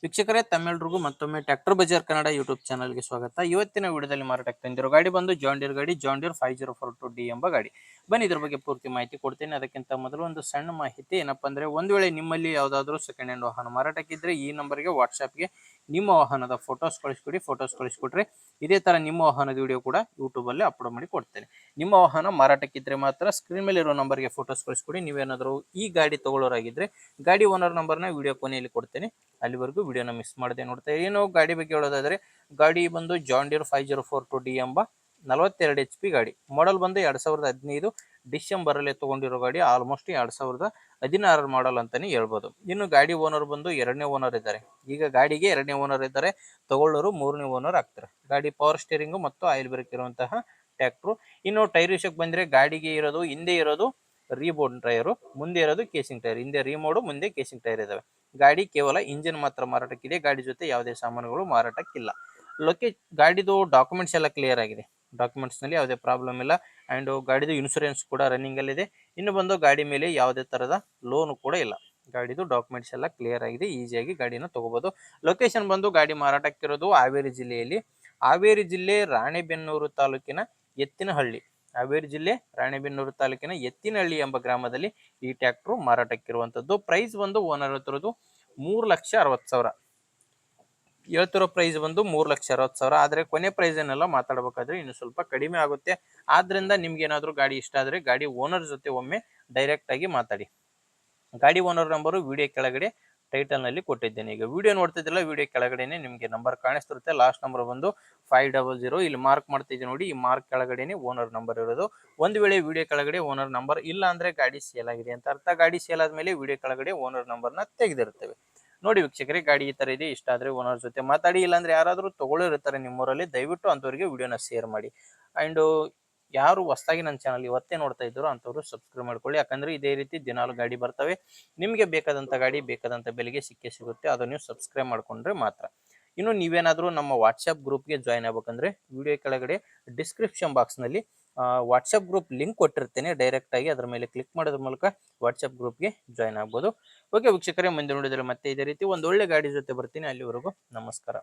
ವೀಕ್ಷಕರೇ ತಮ್ಮೆಲ್ಲರಿಗೂ ಮತ್ತೊಮ್ಮೆ ಟ್ರ್ಯಾಕ್ಟರ್ ಬಜಾರ್ ಕನ್ನಡ ಯೂಟ್ಯೂಬ್ ಚಾನಲ್ಗೆ ಸ್ವಾಗತ. ಇವತ್ತಿನ ವಿಡಿಯೋದಲ್ಲಿ ಮಾರಾಟಕ್ಕೆ ತಂದಿರೋ ಗಾಡಿ ಬಂದು ಜಾಂಡಿಯರ್ ಗಾಡಿ, ಜಾಂಡಿಯರ್ 5042D ಎಂಬ ಗಾಡಿ. ಬನ್ನಿ ಇದ್ರ ಬಗ್ಗೆ ಪೂರ್ತಿ ಮಾಹಿತಿ ಕೊಡ್ತೇನೆ. ಅದಕ್ಕಿಂತ ಮೊದಲು ಒಂದು ಸಣ್ಣ ಮಾಹಿತಿ ಏನಪ್ಪ ಅಂದರೆ, ಒಂದು ವೇಳೆ ನಿಮ್ಮಲ್ಲಿ ಯಾವುದಾದ್ರೂ ಸೆಕೆಂಡ್ ಹ್ಯಾಂಡ್ ವಾಹನ ಮಾರಾಟಕ್ಕಿದ್ರೆ ಈ ನಂಬರ್ಗೆ ವಾಟ್ಸಾಪ್ಗೆ ನಿಮ್ಮ ವಾಹನದ ಫೋಟೋಸ್ ಕಳಿಸ್ಕೊಡಿ. ಫೋಟೋಸ್ ಕಳಿಸ್ಕೊಟ್ರೆ ಇದೇ ಥರ ನಿಮ್ಮ ವಾಹನದ ವಿಡಿಯೋ ಕೂಡ ಯೂಟ್ಯೂಬಲ್ಲಿ ಅಪ್ಲೋಡ್ ಮಾಡಿ ಕೊಡ್ತೇನೆ. ನಿಮ್ಮ ವಾಹನ ಮಾರಾಟಕ್ಕಿದ್ರೆ ಮಾತ್ರ ಸ್ಕ್ರೀನ್ ಮೇಲೆ ಇರೋ ನಂಬರ್ಗೆ ಫೋಟೋಸ್ ಕಳಿಸ್ಕೊಡಿ. ನೀವೇನಾದರೂ ಈ ಗಾಡಿ ತಗೊಳ್ಳೋರಾಗಿದ್ರೆ ಗಾಡಿ ಓನರ್ ನಂಬರ್ನ ವಿಡಿಯೋ ಕೊನೆಯಲ್ಲಿ ಕೊಡ್ತೇನೆ, ಅಲ್ಲಿವರೆಗೂ ವಿಡಿಯೋನ ಮಿಸ್ ಮಾಡದೆ ನೋಡ್ತಾ. ಏನು ಗಾಡಿ ಬಗ್ಗೆ ಹೇಳೋದಾದ್ರೆ, ಗಾಡಿ ಬಂದು ಜಾಂಡಿಯರ್ 5042D ಎಂಬ 42 HP ಗಾಡಿ. ಮಾಡಲ್ ಬಂದು 2015 ಡಿಸೆಂಬರ್ ಅಲ್ಲಿ ತಗೊಂಡಿರೋ ಗಾಡಿ. ಆಲ್ಮೋಸ್ಟ್ 2016 ಮಾಡಲ್ ಅಂತಾನೆ ಹೇಳ್ಬೋದು. ಇನ್ನು ಗಾಡಿ ಓನರ್ ಬಂದು ಎರಡನೇ ಓನರ್ ಇದ್ದಾರೆ. ಈಗ ಗಾಡಿಗೆ ಎರಡನೇ ಓನರ್ ಇದ್ದಾರೆ, ತಗೊಳ್ಳೋರು ಮೂರನೇ ಓನರ್ ಆಗ್ತಾರೆ. ಗಾಡಿ ಪವರ್ ಸ್ಟೇರಿಂಗ್ ಮತ್ತು ಆಯಿಲ್ ಬ್ರೇಕ್ ಇರುವಂತಹ ಟ್ರ್ಯಾಕ್ಟ್ರು. ಇನ್ನು ಟೈರ್ ವಿಷಯಕ್ಕೆ ಬಂದ್ರೆ, ಗಾಡಿಗೆ ಇರೋದು ಹಿಂದೆ ಇರೋದು ರೀಬೋನ್ ಟೈರು, ಮುಂದೆ ಇರೋದು ಕೇಸಿಂಗ್ ಟೈರ್. ಹಿಂದೆ ರಿಮೋಡು, ಮುಂದೆ ಕೇಸಿಂಗ್ ಟೈರ್ ಇದಾವೆ. ಗಾಡಿ ಕೇವಲ ಇಂಜಿನ್ ಮಾತ್ರ ಮಾರಾಟಕ್ಕಿದೆ. ಗಾಡಿ ಜೊತೆ ಯಾವುದೇ ಸಾಮಾನುಗಳು ಮಾರಾಟಕ್ಕಿಲ್ಲ. ಗಾಡಿದು ಡಾಕ್ಯುಮೆಂಟ್ಸ್ ಎಲ್ಲ ಕ್ಲಿಯರ್ ಆಗಿದೆ. ಡಾಕ್ಯುಮೆಂಟ್ಸ್ ನಲ್ಲಿ ಯಾವುದೇ ಪ್ರಾಬ್ಲಮ್ ಇಲ್ಲ. ಅಂಡ್ ಗಾಡಿದು ಇನ್ಶೂರೆನ್ಸ್ ಕೂಡ ರನ್ನಿಂಗ್ ಅಲ್ಲಿ ಇದೆ. ಇನ್ನು ಬಂದು ಗಾಡಿ ಮೇಲೆ ಯಾವುದೇ ತರದ ಲೋನ್ ಕೂಡ ಇಲ್ಲ. ಗಾಡಿದು ಡಾಕ್ಯುಮೆಂಟ್ಸ್ ಎಲ್ಲ ಕ್ಲಿಯರ್ ಆಗಿದೆ. ಈಸಿಯಾಗಿ ಗಾಡಿನ ತಗೋಬಹುದು. ಲೊಕೇಶನ್ ಬಂದು ಗಾಡಿ ಮಾರಾಟಕ್ಕಿರೋದು ಹಾವೇರಿ ಜಿಲ್ಲೆಯಲ್ಲಿ. ಹಾವೇರಿ ಜಿಲ್ಲೆ ರಾಣೆಬೆನ್ನೂರು ತಾಲೂಕಿನ ಎತ್ತಿನಹಳ್ಳಿ. ಹಾವೇರಿ ಜಿಲ್ಲೆ ರಾಣೆಬೆನ್ನೂರು ತಾಲೂಕಿನ ಎತ್ತಿನಹಳ್ಳಿ ಎಂಬ ಗ್ರಾಮದಲ್ಲಿ ಈ ಟ್ರ್ಯಾಕ್ಟರ್ ಮಾರಾಟಕ್ಕಿರುವಂತದ್ದು. ಪ್ರೈಸ್ ಬಂದು ಓನರ್ ಹತ್ತಿರದು 3,60,000 ಹೇಳ್ತಿರೋ ಪ್ರೈಸ್ ಬಂದು 3,60,000. ಆದ್ರೆ ಕೊನೆ ಪ್ರೈಸ್ ಏನೆಲ್ಲ ಮಾತಾಡಬೇಕಾದ್ರೆ ಇನ್ನು ಸ್ವಲ್ಪ ಕಡಿಮೆ ಆಗುತ್ತೆ. ಆದ್ರಿಂದ ನಿಮ್ಗೆ ಏನಾದ್ರು ಗಾಡಿ ಇಷ್ಟ ಆದ್ರೆ ಗಾಡಿ ಓನರ್ ಜೊತೆ ಒಮ್ಮೆ ಡೈರೆಕ್ಟ್ ಆಗಿ ಮಾತಾಡಿ. ಗಾಡಿ ಓನರ್ ನಂಬರು ವಿಡಿಯೋ ಕೆಳಗಡೆ ಟೈಟಲ್ ನಲ್ಲಿ ಕೊಟ್ಟಿದ್ದೇನೆ. ಈಗ ವಿಡಿಯೋ ನೋಡ್ತಿದ್ದಿಲ್ಲ, ವಿಡಿಯೋ ಕೆಳಗಡೆನೆ ನಿಮಗೆ ನಂಬರ್ ಕಾಣಿಸ್ತಿರುತ್ತೆ. ಲಾಸ್ಟ್ ನಂಬರ್ ಬಂದು 500. ಇಲ್ಲಿ ಮಾರ್ಕ್ ಮಾಡ್ತಿದ್ದೆ ನೋಡಿ, ಈ ಮಾರ್ಕ್ ಕೆಳಗಡೆನೆ ಓನರ್ ನಂಬರ್ ಇರೋದು. ಒಂದು ವೇಳೆ ವಿಡಿಯೋ ಕೆಳಗಡೆ ಓನರ್ ನಂಬರ್ ಇಲ್ಲ ಅಂದ್ರೆ ಗಾಡಿ ಸೇಲ್ ಆಗಿದೆ ಅಂತ ಅರ್ಥ. ಗಾಡಿ ಸೇಲ್ ಆದ್ಮೇಲೆ ವಿಡಿಯೋ ಕೆಳಗಡೆ ಓನರ್ ನಂಬರ್ನ ತೆಗೆದಿರುತ್ತೇವೆ. ನೋಡಿ ವೀಕ್ಷಕರೇ, ಗಾಡಿ ಈ ತರ ಇದೆ. ಇಷ್ಟ ಆದ್ರೆ ಓನರ್ ಜೊತೆ ಮಾತಾಡಿ. ಇಲ್ಲಾಂದ್ರೆ ಯಾರಾದ್ರೂ ತಗೊಳ್ಳಿರ್ತಾರೆ ನಿಮ್ಮೂರಲ್ಲಿ, ದಯವಿಟ್ಟು ಅಂತವರಿಗೆ ವಿಡಿಯೋನ ಶೇರ್ ಮಾಡಿ. ಅಂಡ್ ಯಾರು ಹೊಸದಾಗಿ ನನ್ನ ಚಾನಲ್ ಇವತ್ತೇ ನೋಡ್ತಾ ಇದ್ರು ಅಂತವರು ಸಬ್ಸ್ಕ್ರೈಬ್ ಮಾಡ್ಕೊಳ್ಳಿ. ಯಾಕಂದ್ರೆ ಇದೇ ರೀತಿ ದಿನಾಲು ಗಾಡಿ ಬರ್ತವೆ. ನಿಮಗೆ ಬೇಕಾದಂತ ಗಾಡಿ ಬೇಕಾದಂತ ಬೆಲೆಗೆ ಸಿಗುತ್ತೆ. ಅದು ನೀವು ಸಬ್ಸ್ಕ್ರೈಬ್ ಮಾಡ್ಕೊಂಡ್ರೆ ಮಾತ್ರ. ಇನ್ನು ನೀವೇನಾದ್ರೂ ನಮ್ಮ ವಾಟ್ಸ್ಆಪ್ ಗ್ರೂಪ್ಗೆ ಜಾಯ್ನ್ ಆಗ್ಬೇಕಂದ್ರೆ ವಿಡಿಯೋ ಕೆಳಗಡೆ ಡಿಸ್ಕ್ರಿಪ್ಷನ್ ಬಾಕ್ಸ್ ನಲ್ಲಿ ವಾಟ್ಸ್ಆಪ್ ಗ್ರೂಪ್ ಲಿಂಕ್ ಕೊಟ್ಟಿರ್ತೇನೆ. ಡೈರೆಕ್ಟ್ ಆಗಿ ಅದರ ಮೇಲೆ ಕ್ಲಿಕ್ ಮಾಡೋದ್ರ ಮೂಲಕ ವಾಟ್ಸ್ಆಪ್ ಗ್ರೂಪ್ಗೆ ಜಾಯ್ನ್ ಆಗ್ಬೋದು. ಓಕೆ ವೀಕ್ಷಕರೇ, ಮುಂದೆ ನೋಡಿದ್ರೆ ಮತ್ತೆ ಇದೇ ರೀತಿ ಒಂದು ಒಳ್ಳೆ ಗಾಡಿ ಜೊತೆ ಬರ್ತೀನಿ. ಅಲ್ಲಿವರೆಗೂ ನಮಸ್ಕಾರ.